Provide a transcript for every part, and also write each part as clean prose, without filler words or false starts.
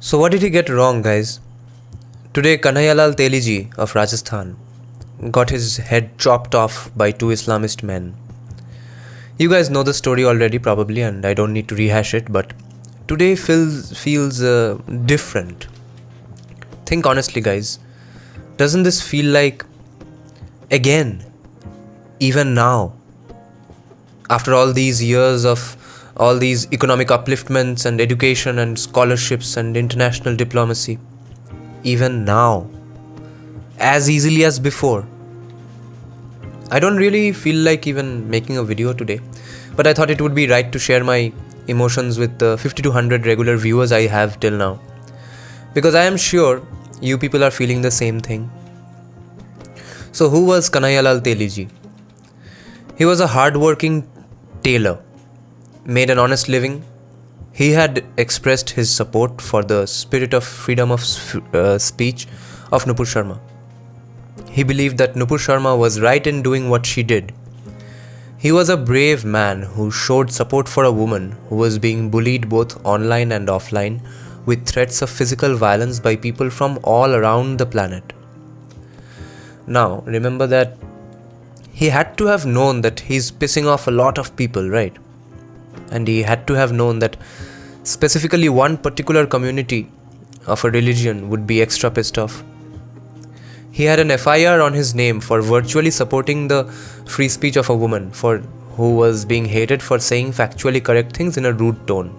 So what did he get wrong, guys? Today, Kanhaiyalal Teli of Rajasthan got his head chopped off by two Islamist men. You guys know the story already probably, and I don't need to rehash it, but today feels different. Think honestly, guys. Doesn't this feel like, again, even now, after all these years of all these economic upliftments and education and scholarships and international diplomacy, even now, as easily as before? I don't really feel like even making a video today, but I thought it would be right to share my emotions with the 50 to 100 regular viewers I have till now, because I am sure you people are feeling the same thing. So who was Kanhaiyalal Teli? He was a hard-working tailor, made an honest living. He had expressed his support for the spirit of freedom of speech of Nupur Sharma. He believed that Nupur Sharma was right in doing what she did. He was a brave man who showed support for a woman who was being bullied both online and offline with threats of physical violence by people from all around the planet. Now, remember that he had to have known that he's pissing off a lot of people, right? And he had to have known that specifically one particular community of a religion would be extra pissed off. He had an FIR on his name for virtually supporting the free speech of a woman who was being hated for saying factually correct things in a rude tone.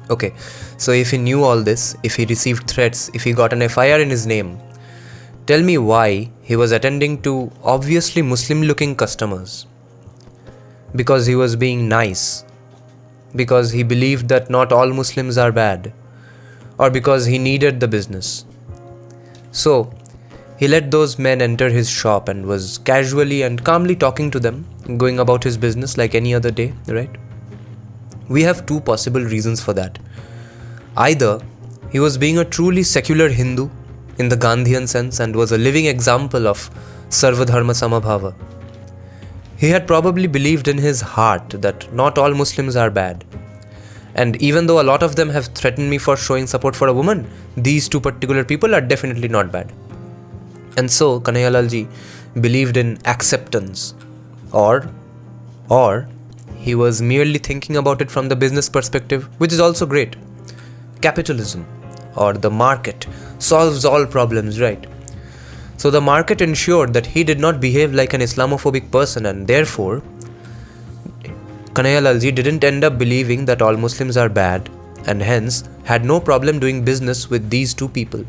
Okay, so if he knew all this, if he received threats, if he got an FIR in his name, tell me why he was attending to obviously Muslim-looking customers. Because he was being nice. Because he believed that not all Muslims are bad. Or because he needed the business. So, he let those men enter his shop and was casually and calmly talking to them, going about his business like any other day, right? We have two possible reasons for that. Either he was being a truly secular Hindu in the Gandhian sense and was a living example of Sarva Dharma Samabhava. He had probably believed in his heart that not all Muslims are bad. And even though a lot of them have threatened me for showing support for a woman, these two particular people are definitely not bad. And so Kanhaiyalalji believed in acceptance, or he was merely thinking about it from the business perspective, which is also great. Capitalism, or the market, solves all problems, right? So the market ensured that he did not behave like an Islamophobic person, and therefore Kanhaiyalalji didn't end up believing that all Muslims are bad, and hence had no problem doing business with these two people.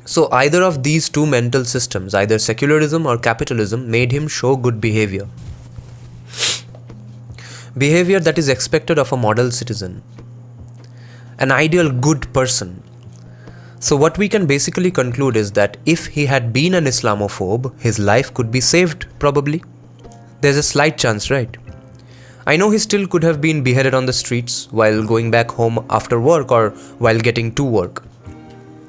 So either of these two mental systems, either secularism or capitalism, made him show good behavior. Behavior that is expected of a model citizen. An ideal good person. So what we can basically conclude is that if he had been an Islamophobe, his life could be saved, probably. There's a slight chance, right? I know he still could have been beheaded on the streets while going back home after work or while getting to work.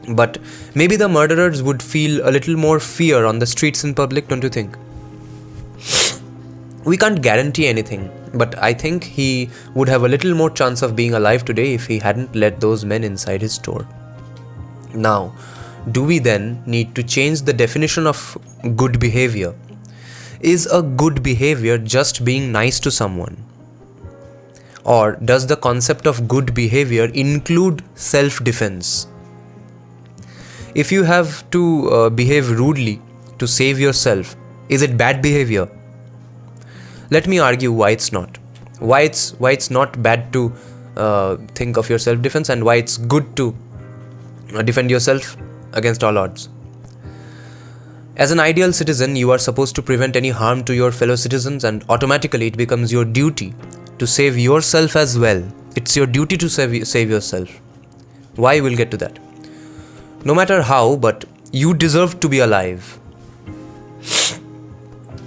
But maybe the murderers would feel a little more fear on the streets in public, don't you think? We can't guarantee anything, but I think he would have a little more chance of being alive today if he hadn't let those men inside his store. Now, do we then need to change the definition of good behavior? Is a good behavior just being nice to someone? Or does the concept of good behavior include self-defense? If you have to behave rudely to save yourself, is it bad behavior? Let me argue why it's not. Why it's not bad to think of your self-defense, and why it's good to defend yourself against all odds. As an ideal citizen, you are supposed to prevent any harm to your fellow citizens, and automatically it becomes your duty to save yourself as well. It's your duty to save yourself. Why? We'll get to that. No matter how, but you deserve to be alive.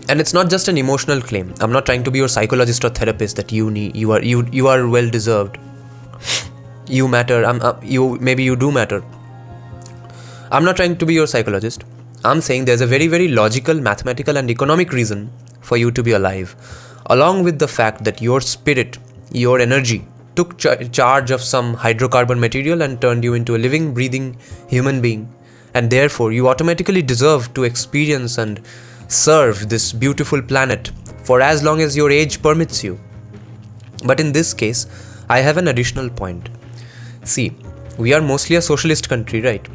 And it's not just an emotional claim. I'm not trying to be your psychologist or therapist that you are well deserved. You matter. Maybe you do matter. I'm not trying to be your psychologist. I'm saying there's a very, very logical, mathematical and economic reason for you to be alive, along with the fact that your spirit, your energy took charge of some hydrocarbon material and turned you into a living, breathing human being. And therefore, you automatically deserve to experience and serve this beautiful planet for as long as your age permits you. But in this case, I have an additional point. See, we are mostly a socialist country, right?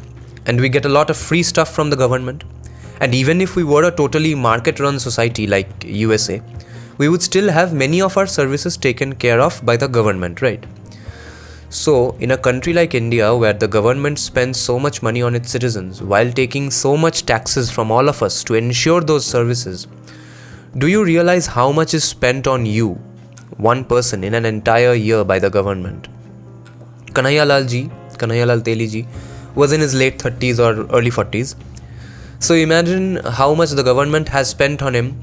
And we get a lot of free stuff from the government. And even if we were a totally market-run society like USA, we would still have many of our services taken care of by the government, right? So, in a country like India, where the government spends so much money on its citizens while taking so much taxes from all of us to ensure those services, do you realize how much is spent on you, one person, in an entire year by the government? Kanhaiyalal Teli ji, was in his late 30s or early 40s. So imagine how much the government has spent on him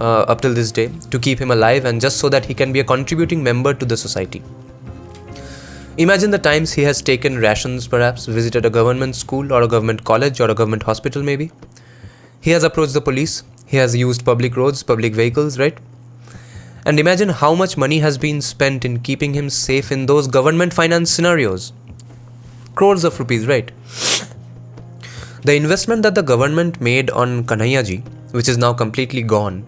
up till this day to keep him alive and just so that he can be a contributing member to the society. Imagine the times he has taken rations, perhaps visited a government school or a government college or a government hospital maybe. He has approached the police, he has used public roads, public vehicles, right? And imagine how much money has been spent in keeping him safe in those government finance scenarios. Crores of rupees, right? The investment that the government made on Kanhaiya ji, which is now completely gone,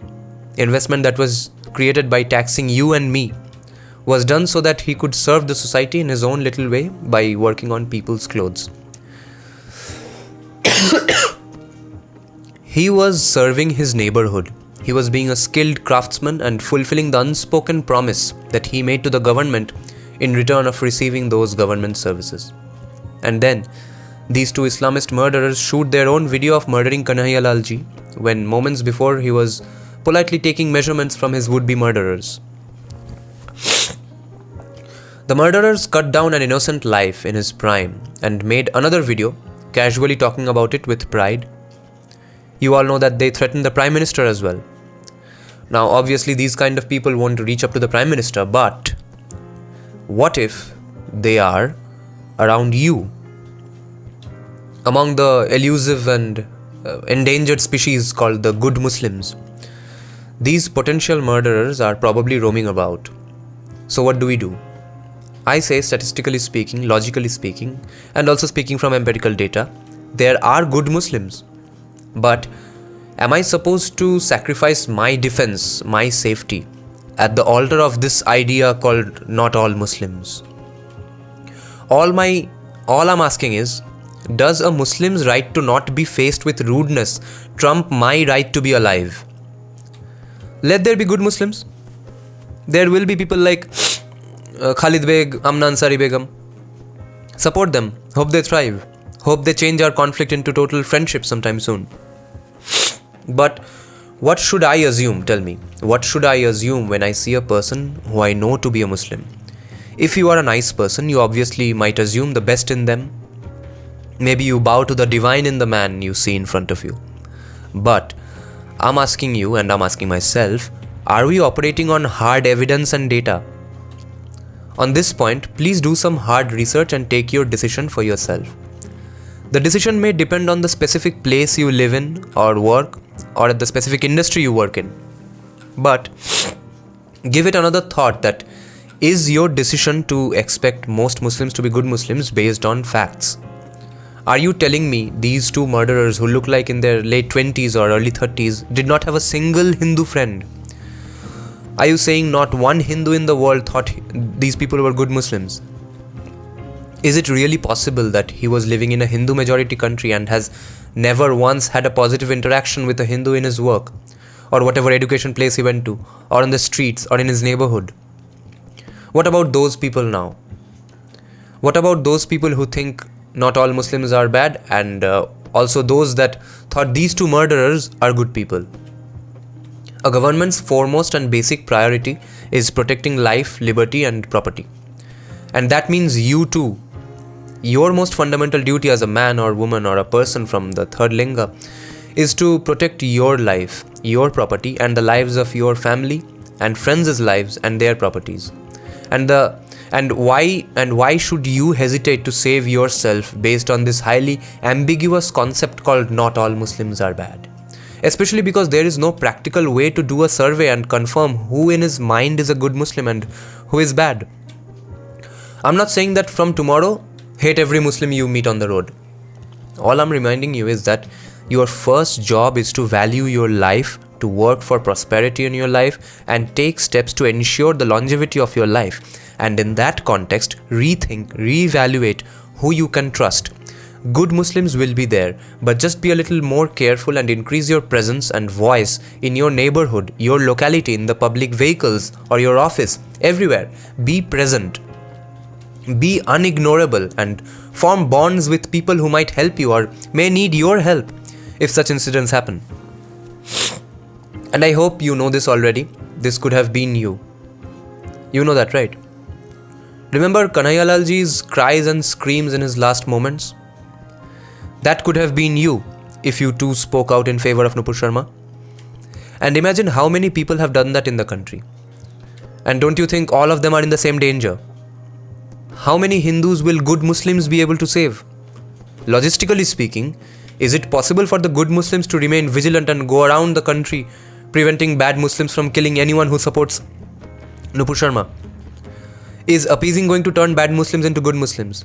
investment that was created by taxing you and me, was done so that he could serve the society in his own little way by working on people's clothes. He was serving his neighborhood. He was being a skilled craftsman and fulfilling the unspoken promise that he made to the government in return of receiving those government services. And then, these two Islamist murderers shoot their own video of murdering Kanhaiyalal ji when moments before he was politely taking measurements from his would-be murderers. The murderers cut down an innocent life in his prime and made another video casually talking about it with pride. You all know that they threatened the Prime Minister as well. Now obviously these kind of people won't reach up to the Prime Minister, but what if they are around you? Among the elusive and endangered species called the good Muslims, these potential murderers are probably roaming about. So what do? I say, statistically speaking, logically speaking, and also speaking from empirical data, there are good Muslims. But am I supposed to sacrifice my defense, my safety, at the altar of this idea called not all Muslims? All I'm asking is, does a Muslim's right to not be faced with rudeness trump my right to be alive? Let there be good Muslims. There will be people like Khalid Beg, Amna Ansari Begum. Support them. Hope they thrive. Hope they change our conflict into total friendship sometime soon. But what should I assume? Tell me. What should I assume when I see a person who I know to be a Muslim? If you are a nice person, you obviously might assume the best in them. Maybe you bow to the divine in the man you see in front of you. But I'm asking you and I'm asking myself, are we operating on hard evidence and data? On this point, please do some hard research and take your decision for yourself. The decision may depend on the specific place you live in or work, or at the specific industry you work in. But give it another thought, that is your decision to expect most Muslims to be good Muslims based on facts? Are you telling me these two murderers who look like in their late 20s or early 30s did not have a single Hindu friend? Are you saying not one Hindu in the world thought these people were good Muslims? Is it really possible that he was living in a Hindu majority country and has never once had a positive interaction with a Hindu in his work, or whatever education place he went to, or on the streets, or in his neighborhood? What about those people now? What about those people who think not all Muslims are bad, and also those that thought these two murderers are good people? A government's foremost and basic priority is protecting life, liberty and property. And that means you too. Your most fundamental duty as a man or woman or a person from the third linga is to protect your life, your property and the lives of your family and friends' lives and their properties. And why should you hesitate to save yourself based on this highly ambiguous concept called not all Muslims are bad? Especially because there is no practical way to do a survey and confirm who in his mind is a good Muslim and who is bad. I'm not saying that from tomorrow, hate every Muslim you meet on the road. All I'm reminding you is that your first job is to value your life, to work for prosperity in your life, and take steps to ensure the longevity of your life. And in that context, rethink, reevaluate who you can trust. Good Muslims will be there, but just be a little more careful and increase your presence and voice in your neighborhood, your locality, in the public vehicles or your office, everywhere. Be present. Be unignorable and form bonds with people who might help you or may need your help if such incidents happen. And I hope you know this already. This could have been you. You know that, right? Remember Kanhaiyalal ji's cries and screams in his last moments? That could have been you if you too spoke out in favor of Nupur Sharma. And imagine how many people have done that in the country. And don't you think all of them are in the same danger? How many Hindus will good Muslims be able to save? Logistically speaking, is it possible for the good Muslims to remain vigilant and go around the country preventing bad Muslims from killing anyone who supports Nupur Sharma? Is appeasing going to turn bad Muslims into good Muslims?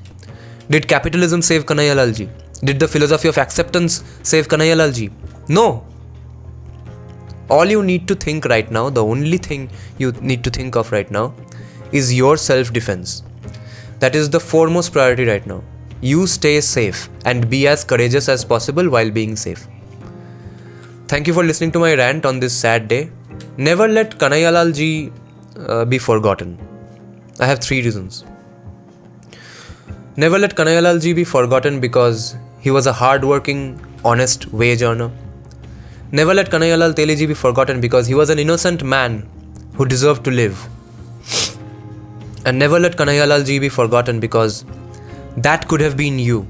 Did capitalism save Kanhaiyalal ji? Did the philosophy of acceptance save Kanhaiyalal ji? No. All you need to think right now, the only thing you need to think of right now, is your self-defense. That is the foremost priority right now. You stay safe and be as courageous as possible while being safe. Thank you for listening to my rant on this sad day. Never let Kanhaiyalal ji be forgotten. I have 3 reasons. Never let Kanhaiyalal ji be forgotten because he was a hard-working, honest wage earner. Never let Kanhaiyalal Teli ji be forgotten because he was an innocent man who deserved to live. And never let Kanhaiyalal ji be forgotten because that could have been you.